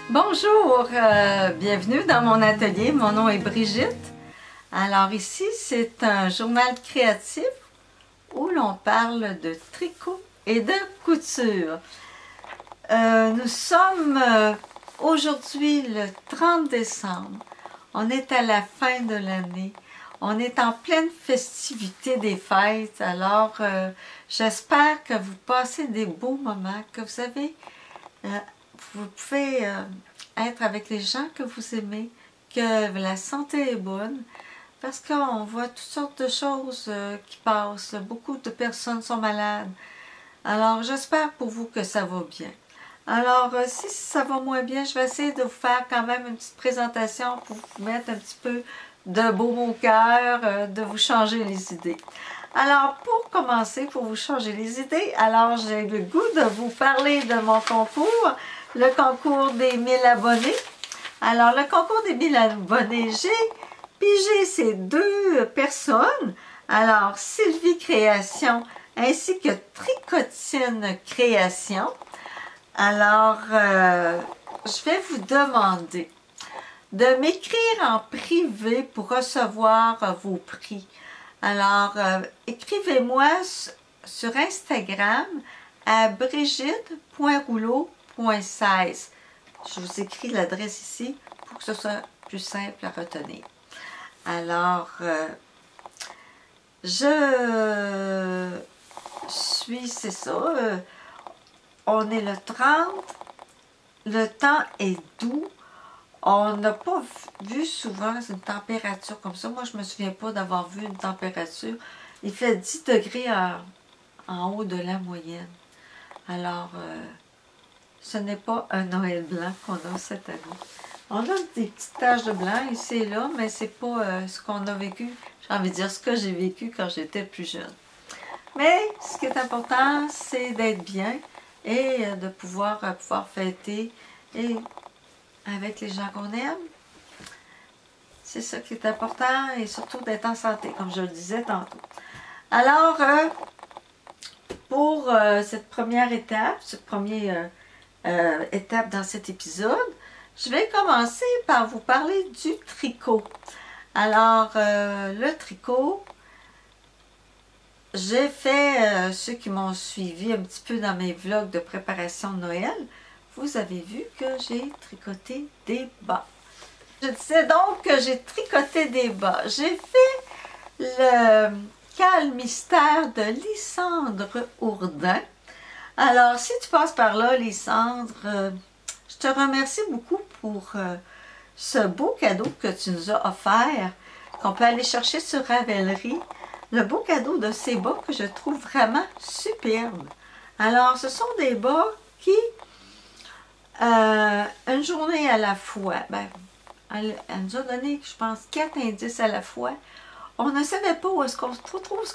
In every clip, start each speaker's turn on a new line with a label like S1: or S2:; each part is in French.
S1: Bonjour, bienvenue dans mon atelier. Mon nom est Brigitte. Alors ici, c'est un journal créatif où l'on parle de tricot et de couture. Nous sommes aujourd'hui le 30 décembre. On est à la fin de l'année. On est en pleine festivité des fêtes. Alors, j'espère que vous passez des beaux moments, que vous avez... vous pouvez être avec les gens que vous aimez, que la santé est bonne, parce qu'on voit toutes sortes de choses qui passent. Beaucoup de personnes sont malades. Alors, j'espère pour vous que ça va bien. Alors, si ça va moins bien, je vais essayer de vous faire quand même une petite présentation pour vous mettre un petit peu de baume au cœur, de vous changer les idées. Alors, pour commencer, pour vous changer les idées, alors j'ai le goût de vous parler de mon concours, le concours des 1000 abonnés. Alors, le concours des 1000 abonnés, j'ai pigé ces deux personnes. Alors, Sylvie Création ainsi que Tricotine Création. Alors, je vais vous demander de m'écrire en privé pour recevoir vos prix. Alors, écrivez-moi sur Instagram à brigitte.rouleau.16. Je vous écris l'adresse ici pour que ce soit plus simple à retenir. Alors, je suis, c'est ça, on est le 30, le temps est doux. On n'a pas vu souvent une température comme ça. Moi, je ne me souviens pas d'avoir vu une température. Il fait 10 degrés en haut de la moyenne. Alors, ce n'est pas un Noël blanc qu'on a cette année. On a des petites taches de blanc ici et là, mais ce n'est pas ce qu'on a vécu. J'ai envie de dire ce que j'ai vécu quand j'étais plus jeune. Mais ce qui est important, c'est d'être bien et de pouvoir fêter et avec les gens qu'on aime. C'est ça qui est important et surtout d'être en santé, comme je le disais tantôt. Alors, pour cette première étape, étape dans cet épisode, je vais commencer par vous parler du tricot. Alors, le tricot, j'ai fait, ceux qui m'ont suivi un petit peu dans mes vlogs de préparation de Noël, vous avez vu que j'ai tricoté des bas. Je disais donc que j'ai tricoté des bas. J'ai fait le Cal Mystère de Lysandre Ourdin. Alors, si tu passes par là, Lysandre, je te remercie beaucoup pour ce beau cadeau que tu nous as offert, qu'on peut aller chercher sur Ravelry. Le beau cadeau de ces bas que je trouve vraiment superbe. Alors, ce sont des bas qui... une journée à la fois, elle nous a donné, je pense, 4 indices à la fois. On ne savait pas où est-ce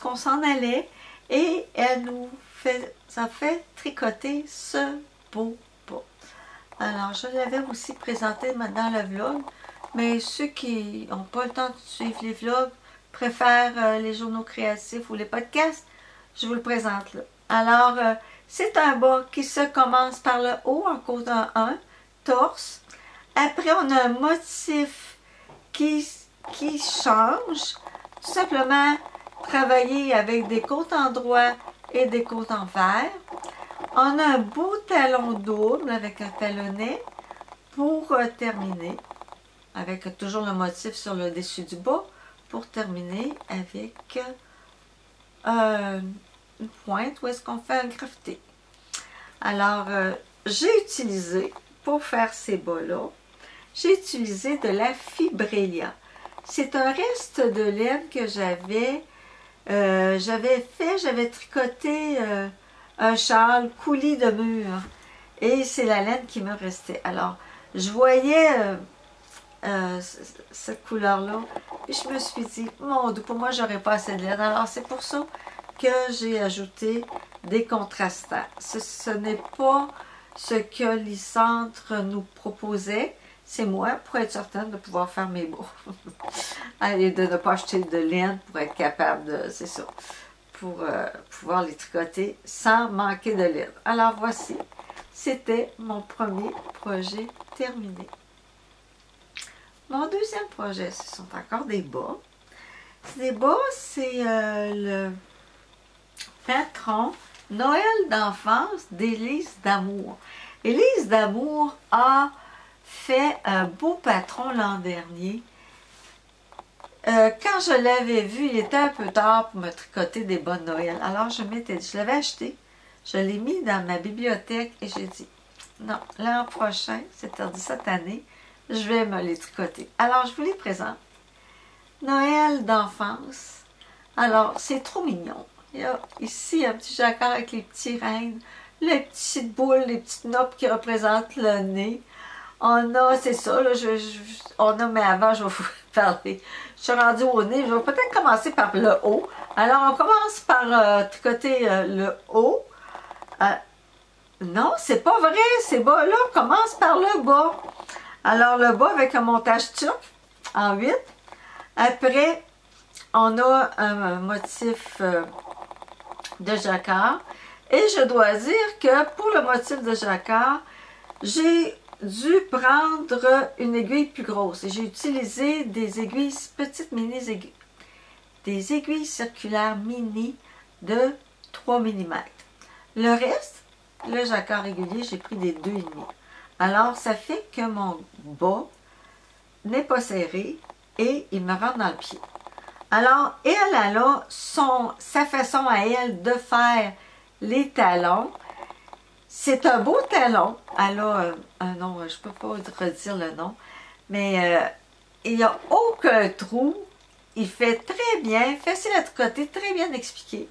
S1: qu'on s'en allait et elle nous fait, ça fait tricoter ce beau bas. Alors, je l'avais aussi présenté dans le vlog, mais ceux qui n'ont pas le temps de suivre les vlogs, préfèrent les journaux créatifs ou les podcasts, je vous le présente là. Alors, c'est un bas qui se commence par le haut en côtin 1, torse. Après, on a un motif qui change. Tout simplement, travailler avec des côtes en droit et des côtes en vert. On a un beau talon double avec un talonnet pour terminer, avec toujours le motif sur le dessus du bas, pour terminer avec une pointe où est-ce qu'on fait un grafté. Alors, j'ai utilisé, pour faire ces bas-là, j'ai utilisé de la Fibrelia. C'est un reste de laine que j'avais tricoté un châle coulis de mur. Et c'est la laine qui me restait. Alors, je voyais cette couleur-là. Et je me suis dit, mon Dieu, pour moi, j'aurais pas assez de laine. Alors, c'est pour ça que j'ai ajouté des contrastants. Ce n'est pas ce que Lysandre nous proposait. C'est moi, pour être certaine de pouvoir faire mes bas. Et de ne pas acheter de laine pour être capable de, c'est ça, pour pouvoir les tricoter sans manquer de laine. Alors, voici c'était mon premier projet terminé. Mon deuxième projet, ce sont encore des bas. Des bas, c'est le patron Noël d'enfance d'Élise d'Amour. Élise d'Amour a fait un beau patron l'an dernier. Quand je l'avais vu, il était un peu tard pour me tricoter des bas de Noël. Alors je l'avais acheté, je l'ai mis dans ma bibliothèque et j'ai dit, non, l'an prochain, c'est-à-dire cette année, je vais me les tricoter. Alors je vous les présente. Noël d'enfance. Alors c'est trop mignon. Il y a ici un petit jacquard avec les petits rennes, les petites boules, les petites noppes qui représentent le nez. On a, c'est ça, là, on a, mais avant, je vais vous parler. Je suis rendue au nez, je vais peut-être commencer par le haut. Alors, on commence par tricoter le haut. Non, c'est pas vrai, ces bas-là, on commence par le bas. Alors, le bas avec un montage turc en 8. Après, on a un motif de jacquard. Et je dois dire que pour le motif de jacquard, j'ai dû prendre une aiguille plus grosse. Et j'ai utilisé des aiguilles, petites mini aiguilles, des aiguilles circulaires mini de 3 mm. Le reste, le jacquard régulier, j'ai pris des 2,5. Alors, ça fait que mon bas n'est pas serré et il me rentre dans le pied. Alors, elle a sa façon à elle de faire les talons. C'est un beau talon. Elle a un nom, je ne peux pas redire le nom, mais il n'y a aucun trou. Il fait très bien, facile à tricoter, très bien expliqué.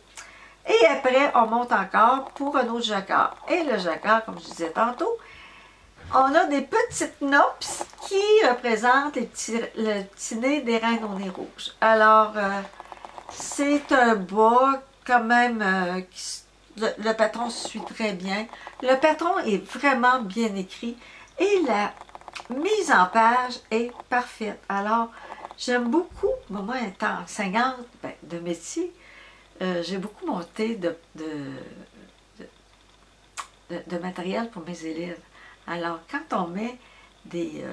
S1: Et après, on monte encore pour un autre jacquard. Et le jacquard, comme je disais tantôt, on a des petites noppes qui représentent le petit nez des reines au nez rouge. Alors, c'est un bas quand même le patron suit très bien. Le patron est vraiment bien écrit et la mise en page est parfaite. Alors, j'aime beaucoup, moi étant enseignante de métier, j'ai beaucoup monté de matériel pour mes élèves. Alors, quand on met des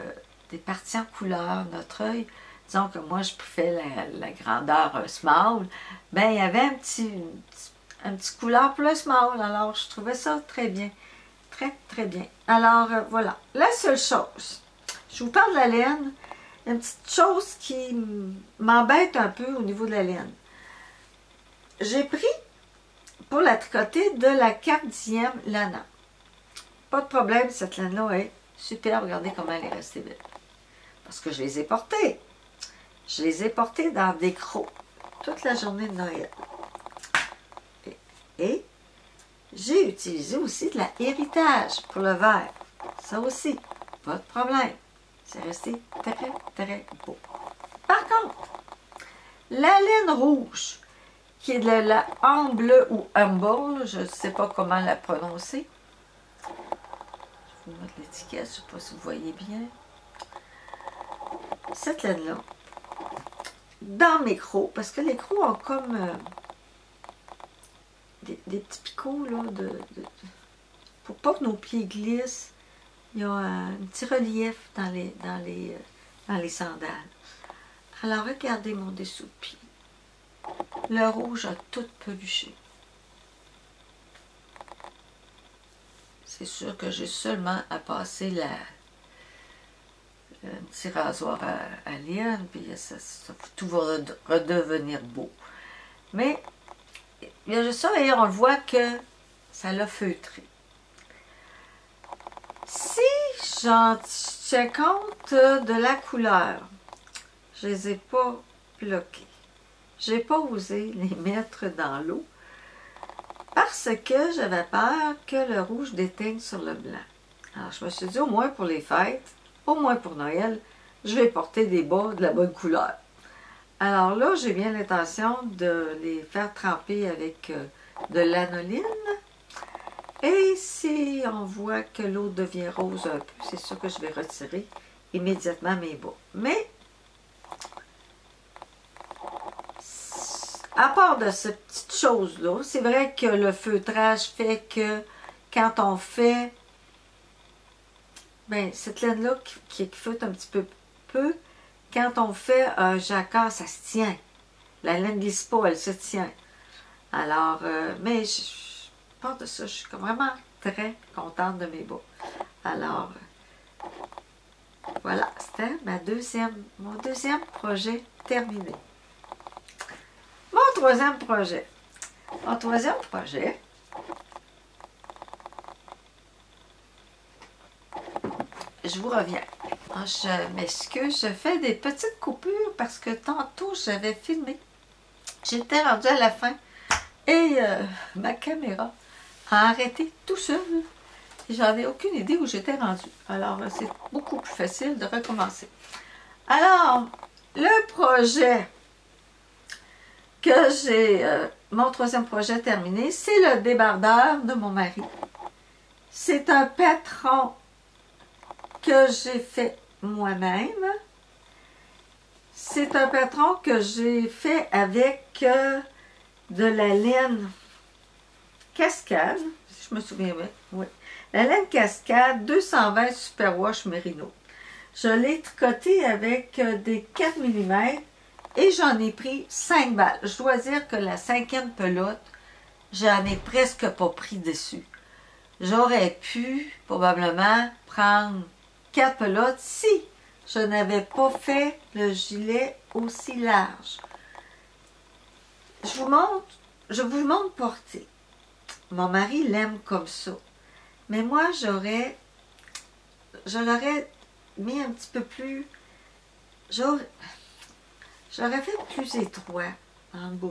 S1: parties en couleur, notre œil, disons que moi je fais la grandeur small, ben il y avait un petit couleur pour le small, alors je trouvais ça très bien, très très bien. Alors voilà, la seule chose, je vous parle de la laine, une petite chose qui m'embête un peu au niveau de la laine. J'ai pris pour la tricoter de la 4e Lana. Pas de problème, cette laine-là est super, regardez comment elle est restée belle. Parce que je les ai portées. Je les ai portées dans des crocs toute la journée de Noël. Et j'ai utilisé aussi de la héritage pour le vert. Ça aussi, pas de problème. C'est resté très, très beau. Par contre, la laine rouge, qui est de la Humble ou Humble, je ne sais pas comment la prononcer. Je vais vous mettre l'étiquette, je ne sais pas si vous voyez bien. Cette laine-là, dans mes crocs, parce que les crocs ont comme des petits picots, là, pour pas que nos pieds glissent, il y a un petit relief dans les sandales. Alors, regardez mon dessous de pied. Le rouge a tout peluché. C'est sûr que j'ai seulement à passer un petit rasoir à laine, puis tout va redevenir beau. Mais il y a juste ça, et on le voit que ça l'a feutré. Si j'en tiens compte de la couleur, je ne les ai pas bloqués. Je n'ai pas osé les mettre dans l'eau parce que j'avais peur que le rouge déteigne sur le blanc. Alors je me suis dit, au moins pour les fêtes, au moins pour Noël, je vais porter des bas de la bonne couleur. Alors là, j'ai bien l'intention de les faire tremper avec de l'anoline. Et si on voit que l'eau devient rose un peu, c'est sûr que je vais retirer immédiatement mes bas. Mais, à part de cette petite chose-là, c'est vrai que le feutrage fait que quand on fait ben, cette laine-là qui flotte un petit peu, quand on fait un jacquard, ça se tient. La laine ne glisse pas, elle se tient. Alors, mais je pense de ça, je suis vraiment très contente de mes bas. Alors, voilà, c'était mon deuxième projet terminé. Mon troisième projet. Mon troisième projet, je vous reviens. Je m'excuse, je fais des petites coupures parce que tantôt j'avais filmé. J'étais rendue à la fin et ma caméra a arrêté tout seul. J'en ai aucune idée où j'étais rendue. Alors, c'est beaucoup plus facile de recommencer. Alors, le projet que j'ai, mon troisième projet terminé, c'est le débardeur de mon mari. C'est un patron que j'ai fait moi-même. C'est un patron que j'ai fait avec de la laine cascade, si je me souviens bien. Oui. La laine cascade 220 Superwash Merino. Je l'ai tricoté avec des 4 mm et j'en ai pris 5 balles. Je dois dire que la 5e pelote, j'en ai presque pas pris dessus. J'aurais pu probablement prendre 4 pelotes si je n'avais pas fait le gilet aussi large. Je vous montre porter. Mon mari l'aime comme ça. Mais moi, je l'aurais mis un petit peu plus... J'aurais fait plus étroit en bas.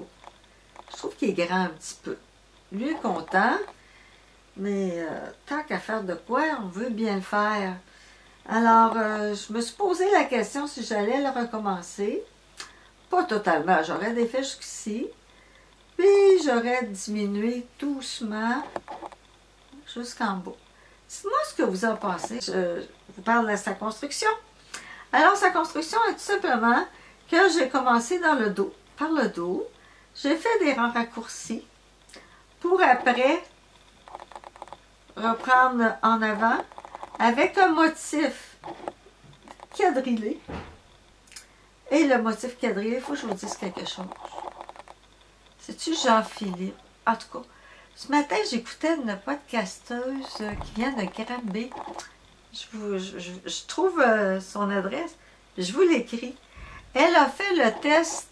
S1: Je trouve qu'il est grand un petit peu. Lui est content, mais tant qu'à faire de quoi, on veut bien le faire. Alors, je me suis posé la question si j'allais le recommencer. Pas totalement, j'aurais défait jusqu'ici. Puis, j'aurais diminué doucement jusqu'en bas. Dites-moi ce que vous en pensez. Je vous parle de sa construction. Alors, sa construction est tout simplement que j'ai commencé dans le dos, par le dos. J'ai fait des rangs raccourcis pour après reprendre en avant avec un motif quadrillé. Et le motif quadrillé, il faut que je vous dise quelque chose. C'est-tu Jean-Philippe? En tout cas, ce matin, j'écoutais une podcasteuse qui vient de Granby. Je trouve son adresse, je vous l'écris. Elle a fait le test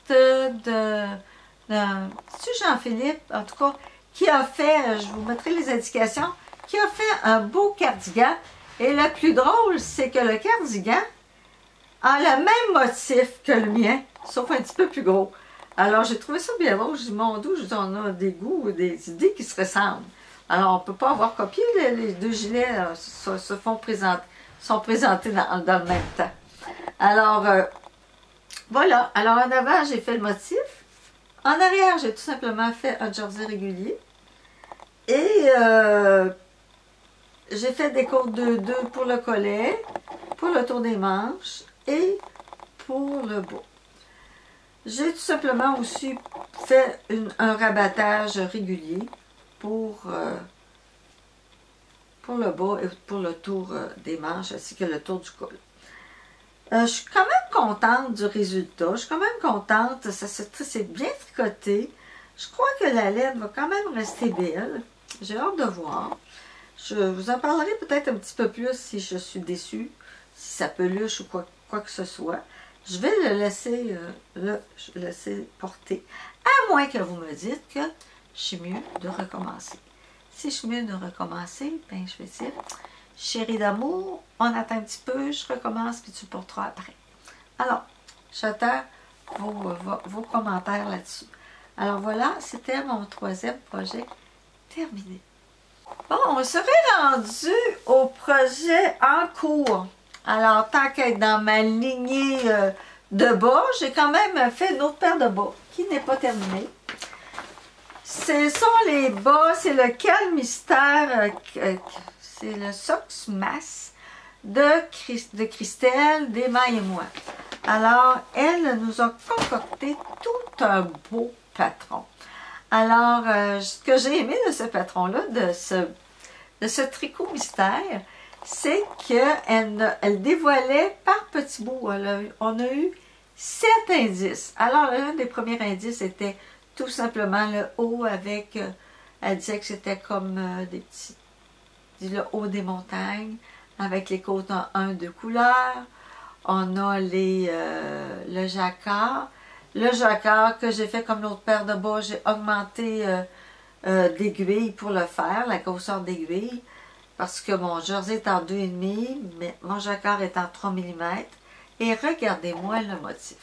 S1: c'est-tu Jean-Philippe? En tout cas, qui a fait, je vous mettrai les indications, qui a fait un beau cardigan. Et le plus drôle, c'est que le cardigan a le même motif que le mien, sauf un petit peu plus gros. Alors, j'ai trouvé ça bien beau. Je dis, mon Dieu, on a des goûts, des idées qui se ressemblent. Alors, on ne peut pas avoir copié. Les deux gilets sont présentés dans le même temps. Alors, voilà. Alors, en avant, j'ai fait le motif. En arrière, j'ai tout simplement fait un jersey régulier. Et j'ai fait des côtes 2-2 pour le collet, pour le tour des manches et pour le bas. J'ai tout simplement aussi fait un rabattage régulier pour le bas et pour le tour des manches ainsi que le tour du col. Je suis quand même contente du résultat. Je suis quand même contente. C'est bien tricoté. Je crois que la laine va quand même rester belle. J'ai hâte de voir. Je vous en parlerai peut-être un petit peu plus si je suis déçue, si ça peluche ou quoi que ce soit. Je vais le laisser porter, à moins que vous me dites que je suis mieux de recommencer. Si je suis mieux de recommencer, ben je vais dire, chérie d'amour, on attend un petit peu, je recommence, puis tu porteras après. Alors, j'attends vos commentaires là-dessus. Alors voilà, c'était mon troisième projet terminé. Bon, on serait rendu au projet en cours. Alors, tant qu'être dans ma lignée de bas, j'ai quand même fait une autre paire de bas qui n'est pas terminée. Ce sont les bas, c'est le Cal Mystère, c'est le Socks Mass de Christelle, d'Emmaille et moi. Alors, elle nous a concocté tout un beau patron. Alors, ce que j'ai aimé de ce patron-là, de ce tricot mystère, c'est qu'elle dévoilait par petits bouts. On a eu 7 indices. Alors, l'un des premiers indices était tout simplement le haut avec, elle disait que c'était comme le haut des montagnes, avec les côtes en 1-2 couleurs. On a le jacquard. Le jacquard que j'ai fait comme l'autre paire de bas, j'ai augmenté d'aiguille pour le faire, la grosseur d'aiguille, parce que mon jersey est en 2,5, mais mon jacquard est en 3 mm. Et regardez-moi le motif.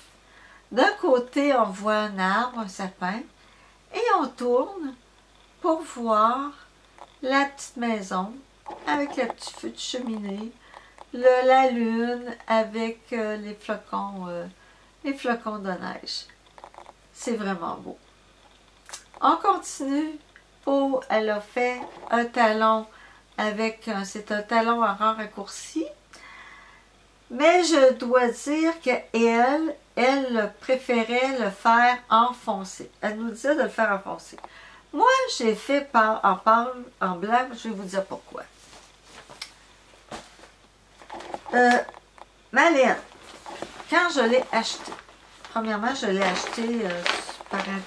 S1: D'un côté, on voit un arbre, un sapin, et on tourne pour voir la petite maison avec le petit feu de cheminée, la lune avec les flocons de neige. C'est vraiment beau. On continue. Elle a fait un talon avec, c'est un talon à rang raccourci. Mais je dois dire qu'elle, elle préférait le faire enfoncé. Elle nous disait de le faire enfoncé. Moi, j'ai fait en blanc, je vais vous dire pourquoi. Ma laine, quand je l'ai acheté, premièrement, je l'ai acheté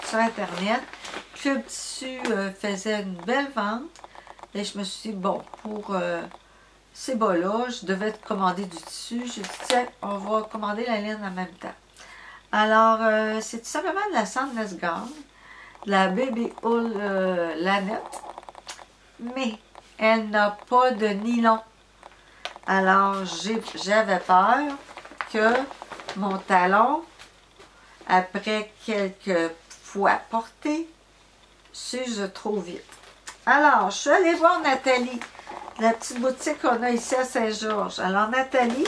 S1: sur Internet. Club Tissu faisait une belle vente. Et je me suis dit, bon, pour ces bas-là, je devais commander du tissu. J'ai dit, tiens, on va commander la laine en même temps. Alors, c'est tout simplement de la Sandnes Garn, de la Baby Wool Lanette, mais elle n'a pas de nylon. Alors, j'avais peur que mon talon, après quelques fois porté, s'use trop vite. Alors, je suis allée voir Nathalie, la petite boutique qu'on a ici à Saint-Georges. Alors, Nathalie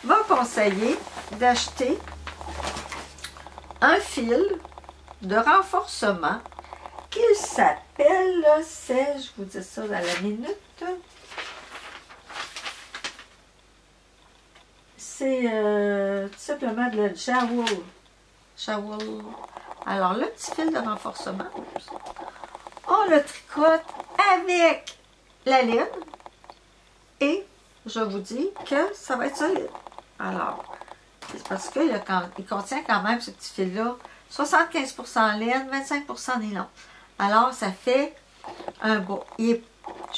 S1: m'a conseillé d'acheter un fil de renforcement qui s'appelle, je vous dis ça dans la minute, c'est tout simplement de la Jowl. Alors, le petit fil de renforcement, on le tricote avec la laine et je vous dis que ça va être solide. Alors, c'est parce qu'il contient quand même ce petit fil-là 75% laine, 25% nylon. Alors, ça fait un beau. Je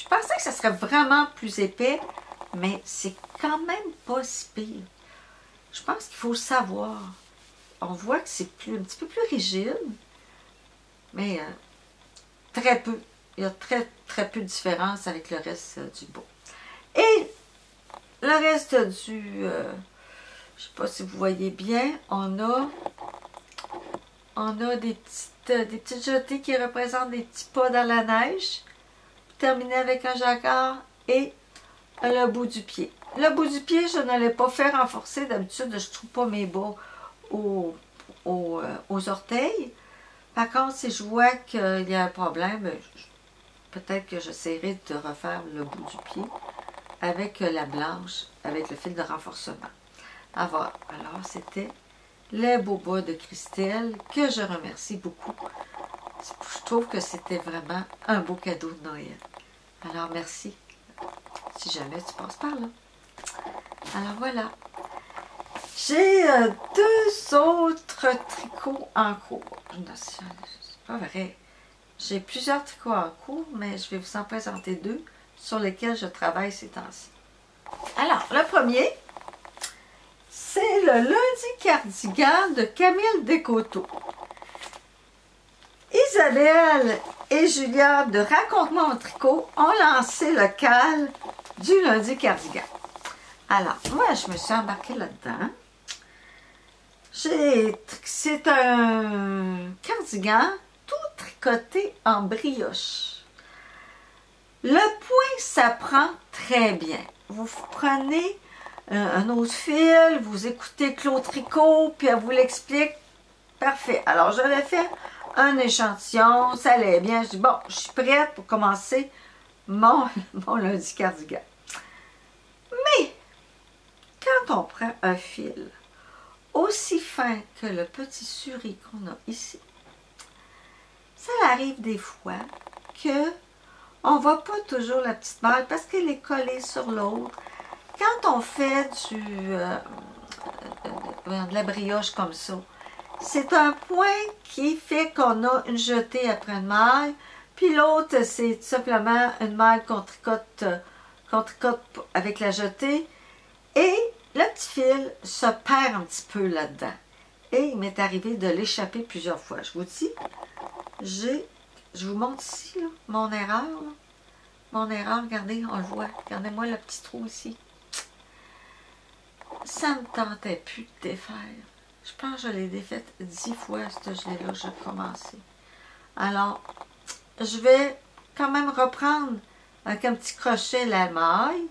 S1: pensais que ça serait vraiment plus épais, mais c'est quand même pas si pire. Je pense qu'il faut le savoir. On voit que c'est un petit peu plus rigide, mais très peu. Il y a très, très peu de différence avec le reste du bas. Et le reste du... je ne sais pas si vous voyez bien, on a des petites jetées qui représentent des petits pas dans la neige, terminé avec un jacquard et le bout du pied. Le bout du pied, je ne l'ai pas fait renforcer. D'habitude, je ne trouve pas mes bas aux orteils. Par contre, si je vois qu'il y a un problème, peut-être que j'essaierai de refaire le bout du pied avec la blanche, avec le fil de renforcement. Alors c'était les beaux bas de Christelle que je remercie beaucoup. Je trouve que c'était vraiment un beau cadeau de Noël. Alors, merci. Si jamais tu passes par là. Alors, voilà. J'ai 2 autres tricots en cours. C'est pas vrai. J'ai plusieurs tricots en cours, mais je vais vous en présenter 2 sur lesquels je travaille ces temps-ci. Alors, le premier, c'est le lundi cardigan de Camille Descoteaux. Isabelle et Julia de Raconte-moi en tricot ont lancé le cal du lundi cardigan. Alors, moi, je me suis embarquée là-dedans. C'est un cardigan tout tricoté en brioche. Le point s'apprend très bien. Vous prenez un autre fil, vous écoutez Claude Tricot, puis elle vous l'explique. Parfait. Alors, j'avais fait un échantillon, ça allait bien. Je dis, bon, je suis prête pour commencer mon lundi cardigan. Mais, quand on prend un fil aussi fin que le petit suri qu'on a ici, ça arrive des fois que on ne voit pas toujours la petite maille parce qu'elle est collée sur l'autre. Quand on fait de la brioche comme ça, c'est un point qui fait qu'on a une jetée après une maille, puis l'autre, c'est tout simplement une maille qu'on tricote avec la jetée, et le petit fil se perd un petit peu là-dedans. Et il m'est arrivé de l'échapper plusieurs fois. Je vous dis, je vous montre ici, là, mon erreur. Là. Mon erreur, regardez, on le voit. Regardez-moi le petit trou ici. Ça ne me tentait plus de défaire. Je pense que je l'ai défaite 10 fois, ce gelé-là, j'ai commencé. Alors, je vais quand même reprendre avec un petit crochet la maille.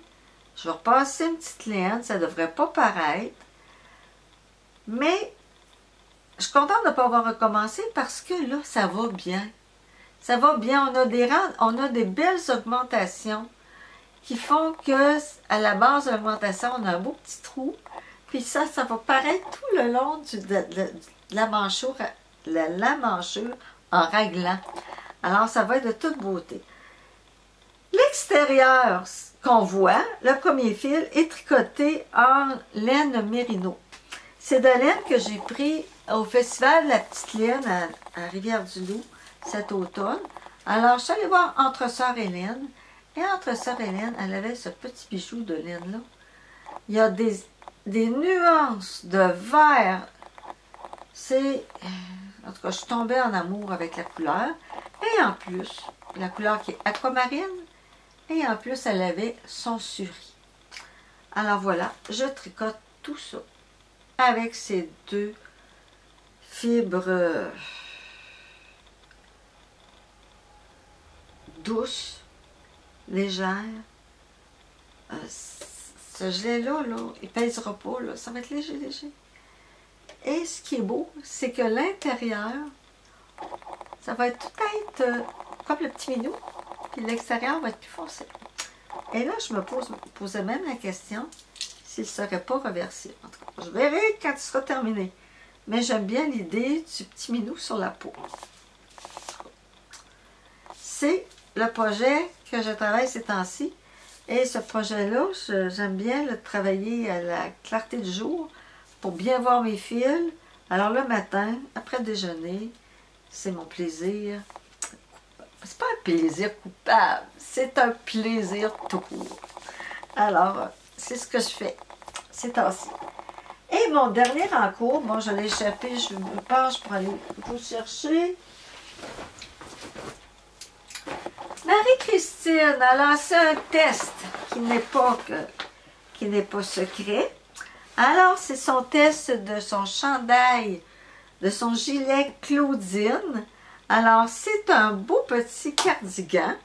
S1: Je vais repasser une petite laine, ça ne devrait pas paraître. Mais, je suis contente de ne pas avoir recommencé parce que là, ça va bien. Ça va bien, on a des belles augmentations qui font que à la base de l'augmentation, on a un beau petit trou. Puis ça va paraître tout le long de la manchure en raglant. Alors, ça va être de toute beauté. L'extérieur qu'on voit, le premier fil, est tricoté en laine mérino. C'est de la laine que j'ai pris au festival de la petite laine à Rivière-du-Loup cet automne. Alors, je suis allée voir Entre-Sœurs Hélène. Et Entre-Sœurs Hélène, elle avait ce petit bijou de laine-là. Il y a des nuances de vert. En tout cas, je suis tombée en amour avec la couleur. Et en plus, la couleur qui est aquamarine. Et en plus, elle avait son suri. Alors voilà, je tricote tout ça avec ces deux fibres douces, légères. Ce gelé-là, il ne pèsera pas, là, ça va être léger, léger. Et ce qui est beau, c'est que l'intérieur, ça va être tout comme le petit minou, puis l'extérieur va être plus foncé. Et là, je me posais même la question s'il ne serait pas reversé. En tout cas, je verrai quand il sera terminé. Mais j'aime bien l'idée du petit minou sur la peau. C'est le projet que je travaille ces temps-ci. Et ce projet-là, j'aime bien le travailler à la clarté du jour pour bien voir mes fils. Alors le matin, après le déjeuner, c'est mon plaisir. C'est pas un plaisir coupable, c'est un plaisir tout court. Alors, c'est ce que je fais ces temps-ci. Et mon dernier en cours, bon, je l'ai échappé, je me penche pour aller vous chercher. Marie-Christine a lancé un test qui n'est pas secret. Alors, c'est son test de son chandail, de son gilet Claudine. Alors, c'est un beau petit cardigan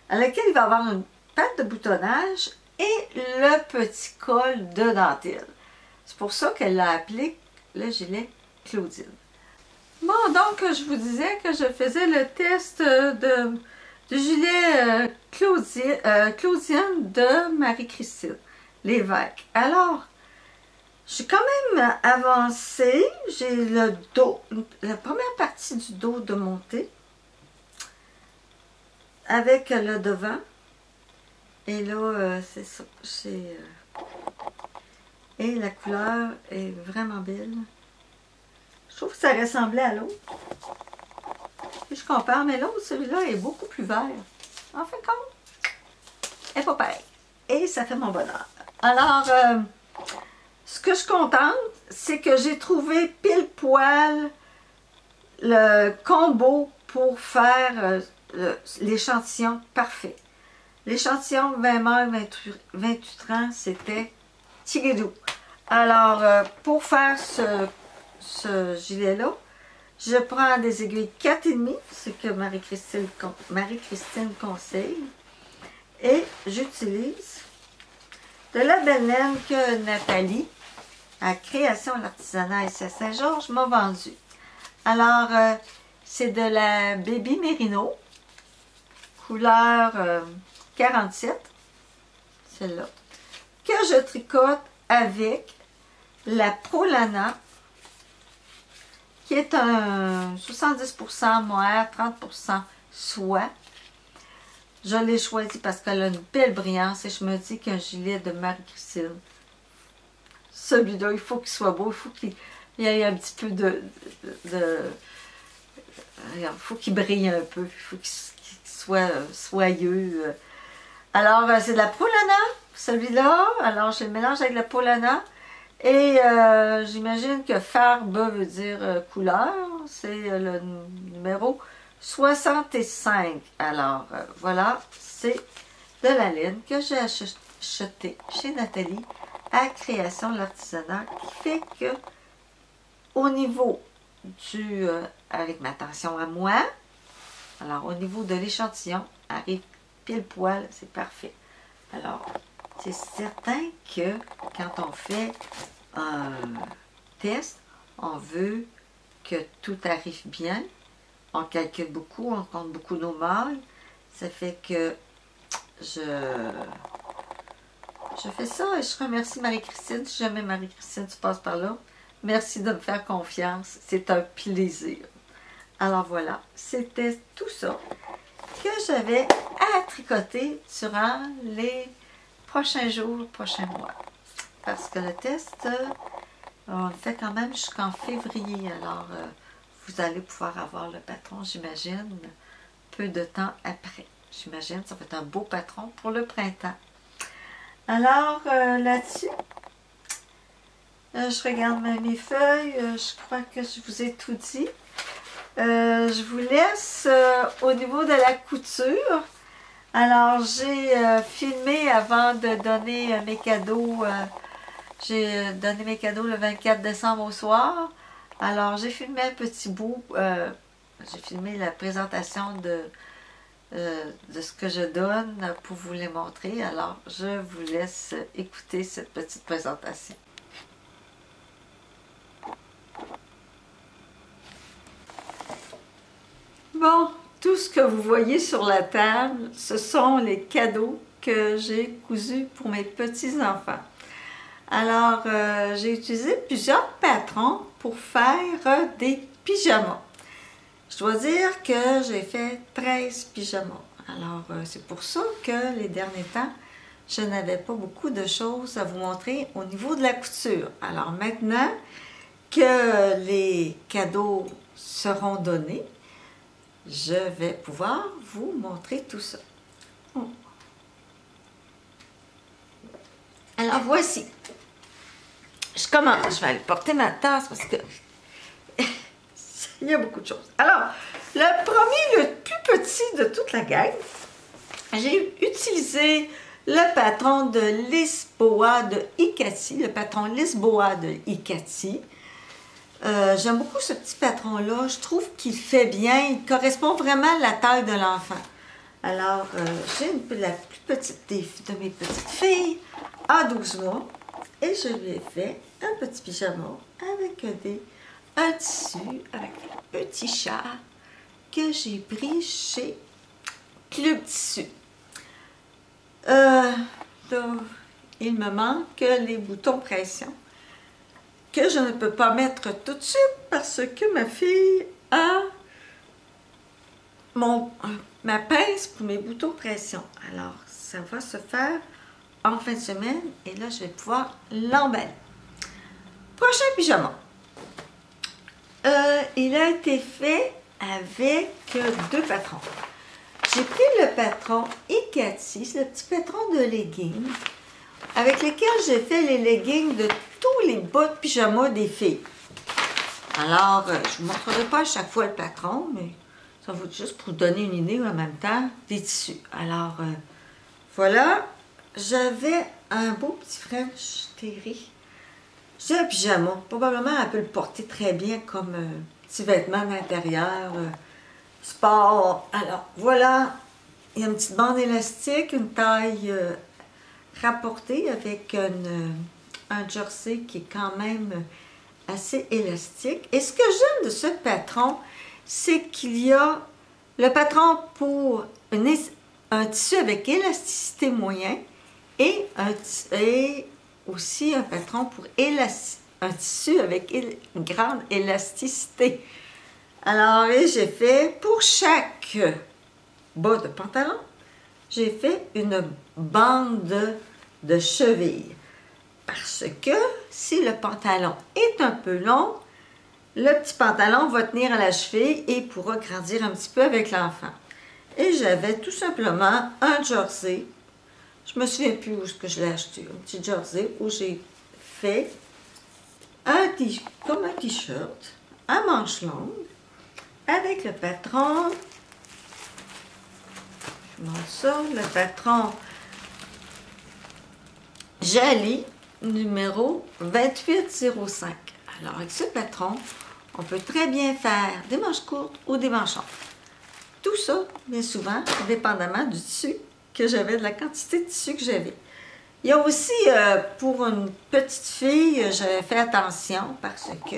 S1: à lequel il va avoir une patte de boutonnage et le petit col de dentelle. C'est pour ça qu'elle l'a appelé le gilet Claudine. Bon, donc, je vous disais que je faisais le test du gilet Claudine de Marie-Christine Lévesque. Alors, j'ai quand même avancé. J'ai le dos, la première partie du dos de montée avec le devant. Et là, c'est ça. Et la couleur est vraiment belle. Je trouve que ça ressemblait à l'autre. Et je compare, mais l'autre, celui-là, est beaucoup plus vert. En fin de compte, elle n'est pas pareille. Et ça fait mon bonheur. Alors, ce que je suis contente, c'est que j'ai trouvé pile poil le combo pour faire l'échantillon parfait. L'échantillon 20 mâles, 28 ans, c'était Tigidou. Alors, pour faire ce gilet-là, je prends des aiguilles 4,5, ce que Marie-Christine conseille, et j'utilise de la belle laine que Nathalie, à Création L'Artisanat ici à Saint-Georges, m'a vendue. Alors, c'est de la Baby Merino, couleur 47, celle-là, que je tricote avec la Prolana, qui est un 70% mohair, 30% soie. Je l'ai choisi parce qu'elle a une belle brillance et je me dis qu'un gilet de Marie-Christine, celui-là, il faut qu'il soit beau, il faut qu'il y ait un petit peu il faut qu'il brille un peu, il faut qu'il soit soyeux. Alors, c'est de la Paulana, celui-là. Alors, je le mélange avec la Paulana. Et j'imagine que farbe veut dire couleur. C'est le numéro 65. Alors, voilà, c'est de la laine que j'ai achetée chez Nathalie à Création de l'Artisanat, qui fait que au niveau du... avec ma tension à moi, alors au niveau de l'échantillon, arrive pile poil, c'est parfait. Alors, c'est certain que quand on fait un test, on veut que tout arrive bien. On calcule beaucoup, on compte beaucoup nos mailles. Ça fait que je fais ça et je remercie Marie-Christine. Si jamais Marie-Christine, tu passes par là, merci de me faire confiance. C'est un plaisir. Alors voilà, c'était tout ça que j'avais à tricoter durant les prochains jours, prochains mois. Parce que le test, on le fait quand même jusqu'en février. Alors, vous allez pouvoir avoir le patron, j'imagine, peu de temps après. J'imagine ça va être un beau patron pour le printemps. Alors, là-dessus, je regarde mes feuilles. Je crois que je vous ai tout dit. Je vous laisse au niveau de la couture. Alors, j'ai filmé avant de donner mes cadeaux. J'ai donné mes cadeaux le 24 décembre au soir. Alors, j'ai filmé un petit bout. J'ai filmé la présentation de ce que je donne pour vous les montrer. Alors, je vous laisse écouter cette petite présentation. Bon, tout ce que vous voyez sur la table, ce sont les cadeaux que j'ai cousus pour mes petits-enfants. Alors, j'ai utilisé plusieurs patrons pour faire des pyjamas. Je dois dire que j'ai fait 13 pyjamas. Alors, c'est pour ça que les derniers temps, je n'avais pas beaucoup de choses à vous montrer au niveau de la couture. Alors maintenant que les cadeaux seront donnés, je vais pouvoir vous montrer tout ça. Alors voici. Je commence. Je vais aller porter ma tasse parce que il y a beaucoup de choses. Alors, le premier, le plus petit de toute la gang, j'ai utilisé le patron de Lisboa de Ikati, le patron Lisboa de Ikati. J'aime beaucoup ce petit patron-là. Je trouve qu'il fait bien. Il correspond vraiment à la taille de l'enfant. Alors, j'ai la plus petite de mes petites filles à 12 mois. Et je lui ai fait un petit pyjama avec un tissu, avec un petit chat que j'ai pris chez Club Tissu. Donc, il me manque les boutons pression que je ne peux pas mettre tout de suite parce que ma fille a ma pince pour mes boutons pression. Alors, ça va se faire en fin de semaine et là, je vais pouvoir l'emballer. Prochain pyjama. Il a été fait avec deux patrons. J'ai pris le patron Ikati, c'est le petit patron de leggings, avec lequel j'ai fait les leggings de tous les bas de pyjama des filles. Alors, je ne vous montrerai pas à chaque fois le patron, mais ça va être juste pour vous donner une idée en même temps des tissus. Alors, voilà, j'avais un beau petit French terry. C'est un pyjama. Probablement, elle peut le porter très bien comme petit vêtement d'intérieur, sport. Alors, voilà, il y a une petite bande élastique, une taille rapportée avec un jersey qui est quand même assez élastique. Et ce que j'aime de ce patron, c'est qu'il y a le patron pour un tissu avec élasticité moyen et aussi un patron pour un tissu avec une grande élasticité. Alors, j'ai fait pour chaque bas de pantalon, j'ai fait une bande de cheville. Parce que si le pantalon est un peu long, le petit pantalon va tenir à la cheville et pourra grandir un petit peu avec l'enfant. Et j'avais tout simplement un jersey. Je me souviens plus où que je l'ai acheté. Un petit jersey où j'ai fait comme un t-shirt à manches longues avec le patron. Je montre ça. Le patron Jali numéro 2805. Alors avec ce patron, on peut très bien faire des manches courtes ou des manches longues. Tout ça, bien souvent, dépendamment du tissu que j'avais, de la quantité de tissu que j'avais. Il y a aussi, pour une petite fille, j'avais fait attention parce que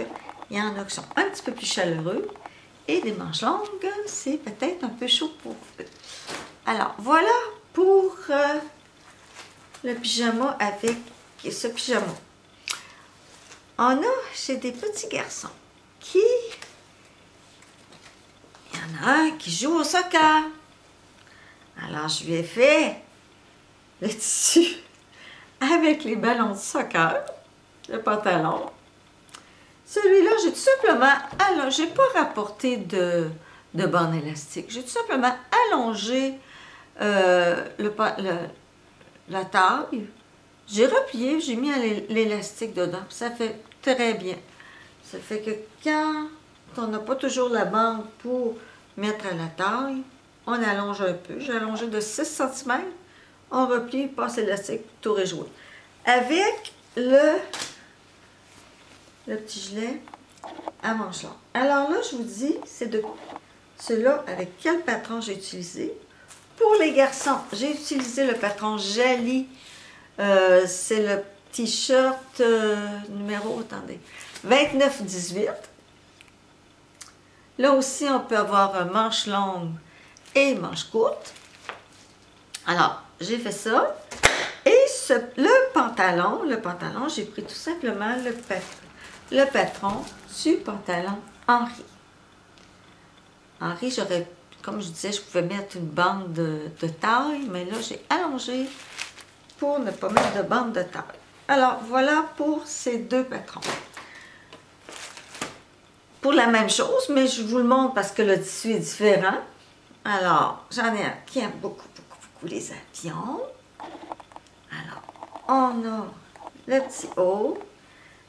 S1: il y en a qui sont un petit peu plus chaleureux et des manches longues, c'est peut-être un peu chaud pour eux. Alors, voilà pour le pyjama avec ce pyjama. On a chez des petits garçons qui... Il y en a un qui joue au soccer. Alors, je lui ai fait le tissu avec les ballons de soccer, le pantalon. Celui-là, j'ai tout simplement... Alors, je n'ai pas rapporté de bande élastique. J'ai tout simplement allongé la taille. J'ai replié, j'ai mis l'élastique dedans. Ça fait très bien. Ça fait que quand on n'a pas toujours la bande pour mettre à la taille, on allonge un peu. J'ai allongé de 6 cm. On replie, passe l'élastique, tout réjouit. Avec le petit gilet à manches longues. Alors là, je vous dis, c'est de cela avec quel patron j'ai utilisé. Pour les garçons, j'ai utilisé le patron Jali. C'est le t-shirt numéro, attendez, 29-18. Là aussi, on peut avoir manches longues et manches courtes. Alors, j'ai fait ça. Et le pantalon, j'ai pris tout simplement le patron du pantalon Henri. Henri, comme je disais, je pouvais mettre une bande de taille, mais là, j'ai allongé pour ne pas mettre de bande de taille. Alors, voilà pour ces deux patrons. Pour la même chose, mais je vous le montre parce que le tissu est différent. Alors, j'en ai un qui aime beaucoup les avions. Alors, on a le petit haut.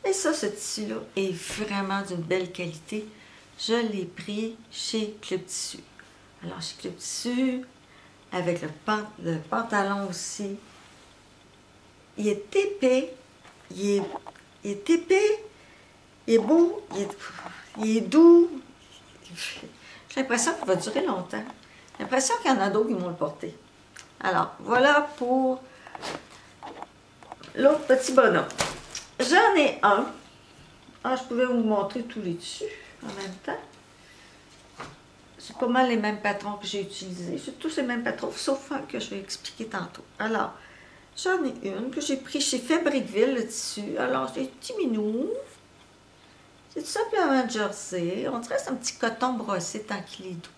S1: Et ça, ce tissu-là est vraiment d'une belle qualité. Je l'ai pris chez Club Tissu. Alors, chez Club Tissu, avec le pantalon aussi, il est épais, il est épais, il est beau, il est doux. J'ai l'impression qu'il va durer longtemps. J'ai l'impression qu'il y en a d'autres qui vont le porter. Alors, voilà pour l'autre petit bonhomme. J'en ai un. Ah, je pouvais vous montrer tous les tissus en même temps. C'est pas mal les mêmes patrons que j'ai utilisés. C'est tous les mêmes patrons, sauf un que je vais expliquer tantôt. Alors, j'en ai une que j'ai pris chez Fabriqueville, le tissu. Alors, c'est petit minou. C'est tout simplement un jersey. On dirait que c'est un petit coton brossé tant qu'il est doux.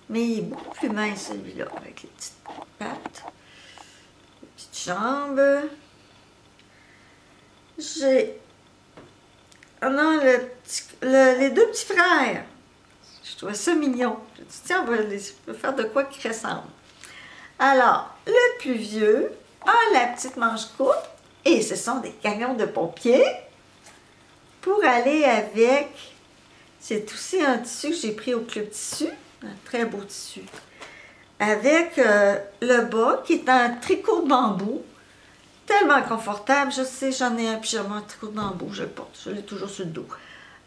S1: Mais il est beaucoup plus mince, celui-là, avec les petites pattes, les petites jambes. On a les deux petits frères. Je trouve ça mignon. Je me dis, tiens, on va faire de quoi qui ressemble. Alors, le plus vieux a la petite manche courte et ce sont des camions de pompiers pour aller avec. C'est aussi un tissu que j'ai pris au Club Tissu, un très beau tissu, avec le bas qui est un tricot de bambou, tellement confortable. Je sais, j'en ai un pyjama en tricot de bambou, je le porte, je l'ai toujours sur le dos,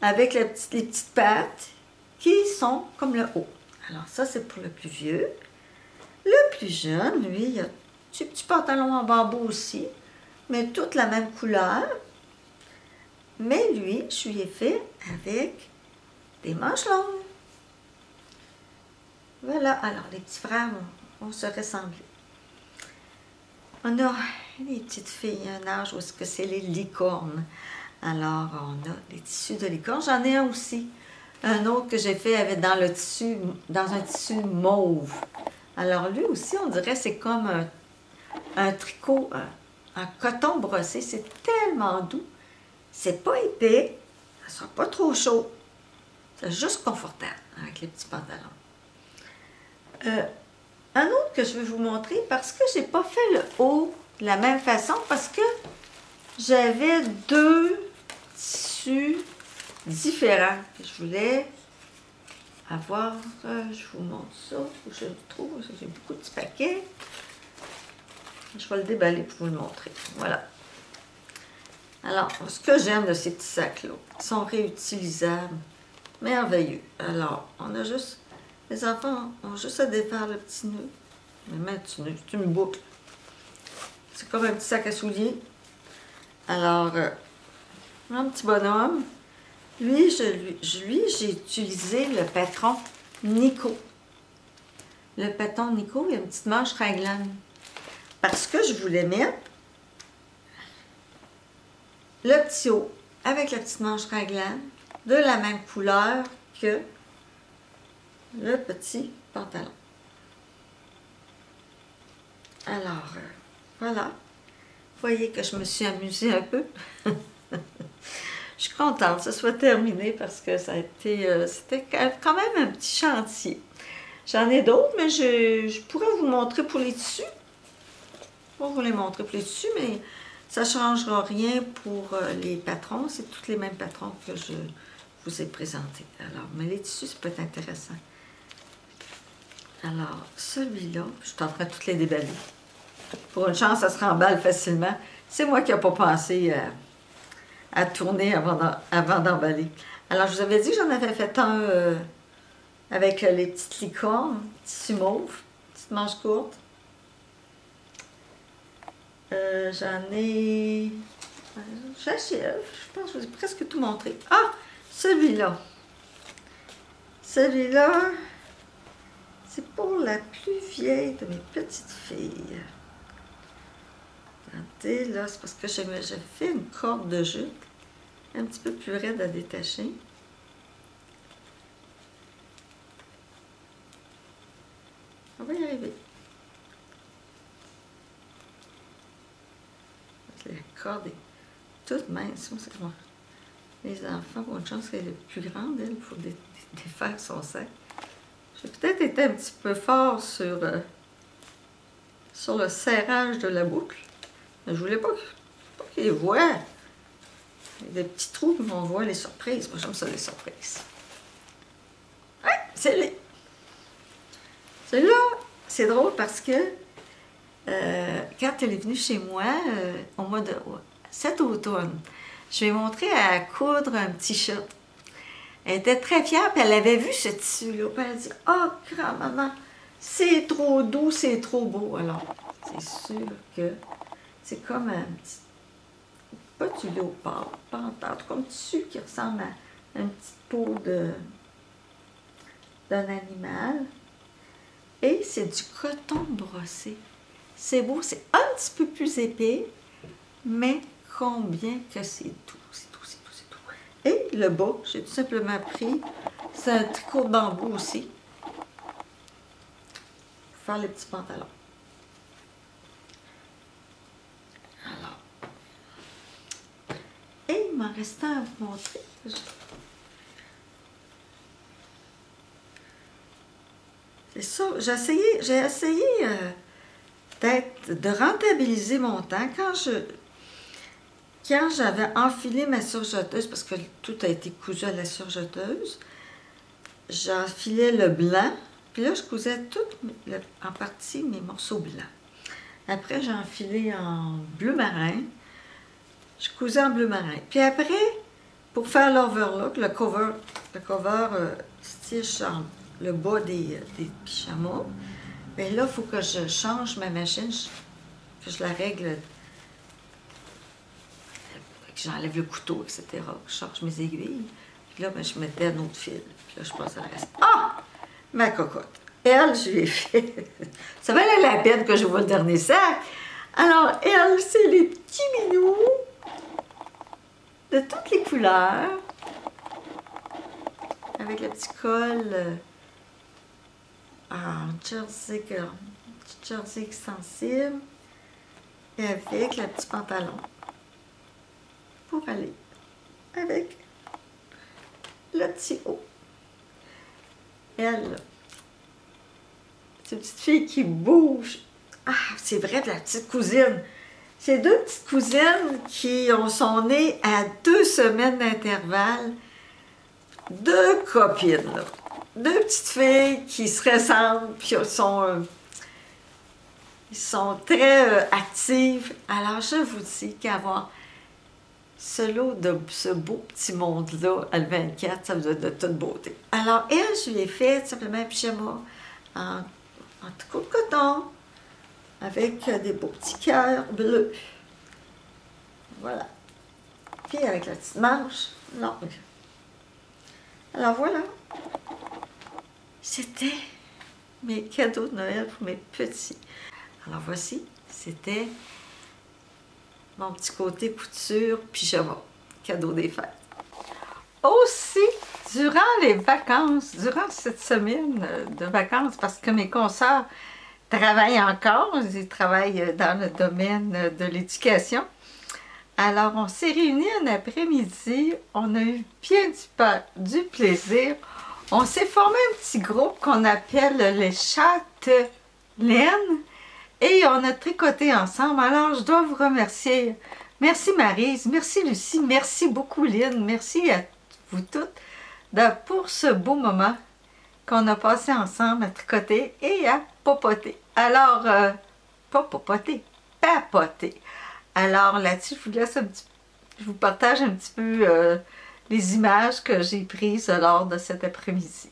S1: avec les petites pattes qui sont comme le haut. Alors ça, c'est pour le plus vieux. Le plus jeune, lui, il a un petit pantalon en bambou aussi, mais toute la même couleur. Mais lui, je lui ai fait avec des manches longues. Voilà, alors les petits frères vont se ressembler. On a les petites filles, un âge où est-ce que c'est les licornes. Alors, on a les tissus de licorne. J'en ai un aussi. Un autre que j'ai fait dans un tissu mauve. Alors lui aussi, on dirait c'est comme un tricot en coton brossé. C'est tellement doux. C'est pas épais. Ça sera pas trop chaud. C'est juste confortable avec les petits pantalons. Un autre que je vais vous montrer, parce que j'ai pas fait le haut de la même façon, parce que j'avais deux tissus différents. Je voulais avoir, je vous montre ça, je le trouve, j'ai beaucoup de petits paquets. Je vais le déballer pour vous le montrer. Voilà. Alors, ce que j'aime de ces petits sacs-là, ils sont réutilisables, merveilleux. Alors, on a juste, les enfants ont juste à défaire le petit nœud. Mais c'est une boucle. C'est comme un petit sac à souliers. Alors, un petit bonhomme. Lui, j'ai utilisé le patron Nico. Le patron Nico, il y a une petite manche raglan. Parce que je voulais mettre le petit haut avec la petite manche raglan de la même couleur que le petit pantalon. Alors, voilà. Vous voyez que je me suis amusée un peu. Je suis contente que ce soit terminé parce que ça a été, c'était quand même un petit chantier. J'en ai d'autres, mais je pourrais vous montrer pour les tissus. Je vais vous les montrer pour les tissus, mais ça ne changera rien pour les patrons. C'est tous les mêmes patrons que je vous ai présentés. Alors, mais les tissus, ça peut être intéressant. Alors, celui-là, je suis en train de toutes les déballer. Pour une chance, ça se remballe facilement. C'est moi qui n'ai pas pensé à tourner avant d'emballer. Alors, je vous avais dit que j'en avais fait un avec les petites licornes, tissu mauve, petite manche courte. J'en ai... J'achève, je pense que je vous ai presque tout montré. Ah! Celui-là. Celui-là, c'est pour la plus vieille de mes petites filles. Regardez, là, c'est parce que j'ai fait une corde de jupe un petit peu plus raide à détacher. On va y arriver. La corde est toute mince. Les enfants ont une chance qu'elle est plus grande, elle, il faut défaire son sac. J'ai peut-être été un petit peu fort sur le serrage de la boucle. Mais je voulais pas qu'ils voient. Il y a des petits trous, mais on voit les surprises. Moi, j'aime ça, les surprises. Ouais, c'est lui. Celui-là, c'est drôle parce que quand elle est venue chez moi, au mois de cet automne, je lui ai montré à coudre un petit chat. Elle était très fière, puis elle avait vu ce tissu-là. Puis elle a dit « Oh, grand-maman, c'est trop doux, c'est trop beau. » Alors, c'est sûr que c'est comme un petit... pas du léopard, panthère, comme un tissu qui ressemble à une petite peau d'un animal. Et c'est du coton brossé. C'est beau, c'est un petit peu plus épais, mais combien que c'est doux, c'est doux, c'est doux, c'est doux. Et le bas, j'ai tout simplement pris, c'est un tricot de bambou aussi, pour faire les petits pantalons. Alors, et il m'en restait à vous montrer. C'est ça, j'ai essayé de rentabiliser mon temps quand j'avais enfilé ma surjeteuse, parce que tout a été cousu à la surjeteuse, j'enfilais le blanc, puis là je cousais tout en partie mes morceaux blancs. Après j'ai enfilé en bleu marin, je cousais en bleu marin. Puis après, pour faire l'overlock, le cover stitch en le bas des pyjamas, bien là, il faut que je change ma machine, que je la règle, que j'enlève le couteau, etc., que je change mes aiguilles. Puis là, bien, je mettais un autre fil. Puis là, je passe à la reste. Ah! Ma cocotte. Elle, je l'ai fait. Ça valait la peine que je vois le dernier sac. Alors, elle, c'est les petits minous de toutes les couleurs, avec le petit col en jersey extensible et avec le petit pantalon pour aller avec le petit haut. Elle, c'est une petite fille qui bouge. Ah, c'est vrai, de la petite cousine. C'est deux petites cousines qui sont nées à 2 semaines d'intervalle. Deux copines, là. Deux petites filles qui se ressemblent, puis ils sont très actives. Alors, je vous dis qu'avoir ce lot de ce beau petit monde-là, à le 24, ça vous donne de toute beauté. Alors, elle, je lui ai fait simplement un pyjama en tricot de coton, avec des beaux petits cœurs bleus. Voilà. Puis avec la petite manche longue. Alors voilà. C'était mes cadeaux de Noël pour mes petits. Alors voici, c'était mon petit côté couture pyjama, cadeau des fêtes. Aussi, durant les vacances, durant cette semaine de vacances, parce que mes consoeurs travaillent encore, ils travaillent dans le domaine de l'éducation. Alors, on s'est réunis un après-midi, on a eu bien du plaisir. On s'est formé un petit groupe qu'on appelle les Châtelaines et on a tricoté ensemble. Alors, je dois vous remercier. Merci Maryse, merci Lucie, merci beaucoup Lynn, merci à vous toutes pour ce beau moment qu'on a passé ensemble à tricoter et à popoter. Alors, pas popoter, papoter. Alors là-dessus, je vous partage un petit peu les images que j'ai prises lors de cet après-midi.